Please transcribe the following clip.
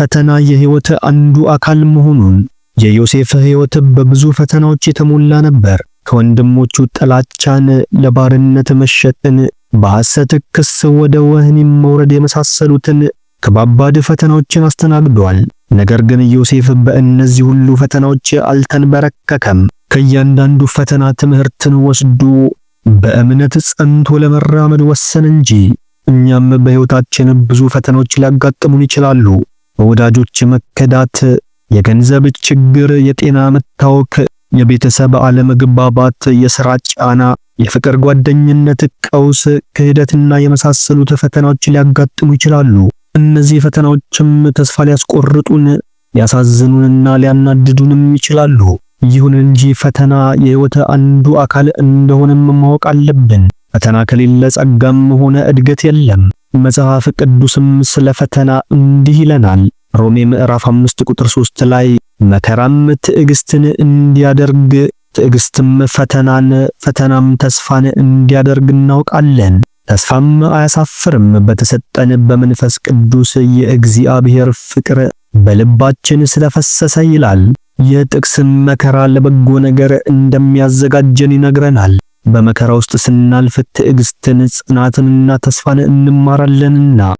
ፈተና የህይወት አንዱ አካል መሆኑን። የዮሴፍ ህይወት በብዙ ፈተናዎች የተሞላ ነበር። ከወንድሞቹ ጥላቻን፣ ለባርነት መሸጥን፣ በሐሰት ክስ ወደ ወህኒ መውረድ የመሳሰሉትን ከባባድ ፈተናዎችን አስተናግዷል። ነገር ግን ዮሴፍ በእነዚህ ሁሉ ፈተናዎች አልተንበረከከም። ከእያንዳንዱ ፈተና ትምህርትን ወስዶ በእምነት ጸንቶ ለመራመድ ወሰነ እንጂ። እኛም በህይወታችን ብዙ ፈተናዎች ሊያጋጥሙን ይችላሉ። በወዳጆች መከዳት፣ የገንዘብ ችግር፣ የጤና መታወክ፣ የቤተሰብ አለመግባባት፣ የሥራ ጫና፣ የፍቅር ጓደኝነት ቀውስ፣ ክህደትና የመሳሰሉት ፈተናዎች ሊያጋጥሙ ይችላሉ። እነዚህ ፈተናዎችም ተስፋ ሊያስቆርጡን፣ ሊያሳዝኑንና ሊያናድዱንም ይችላሉ። ይሁን እንጂ ፈተና የህይወት አንዱ አካል እንደሆነም ማወቅ አለብን። ፈተና ከሌለ ጸጋም ሆነ እድገት የለም። መጽሐፍ ቅዱስም ስለ ፈተና እንዲህ ይለናል። ሮሜ ምዕራፍ 5 ቁጥር 3 ላይ መከራም ትዕግስትን እንዲያደርግ፣ ትዕግስትም ፈተናን፣ ፈተናም ተስፋን እንዲያደርግ እናውቃለን። ተስፋም አያሳፍርም፣ በተሰጠን በመንፈስ ቅዱስ የእግዚአብሔር ፍቅር በልባችን ስለፈሰሰ ይላል። የጥቅስ መከራ ለበጎ ነገር እንደሚያዘጋጀን ይነግረናል። በመከራ ውስጥ ስናልፍ ትዕግስትን፣ ጽናትንና ተስፋን እንማራለንና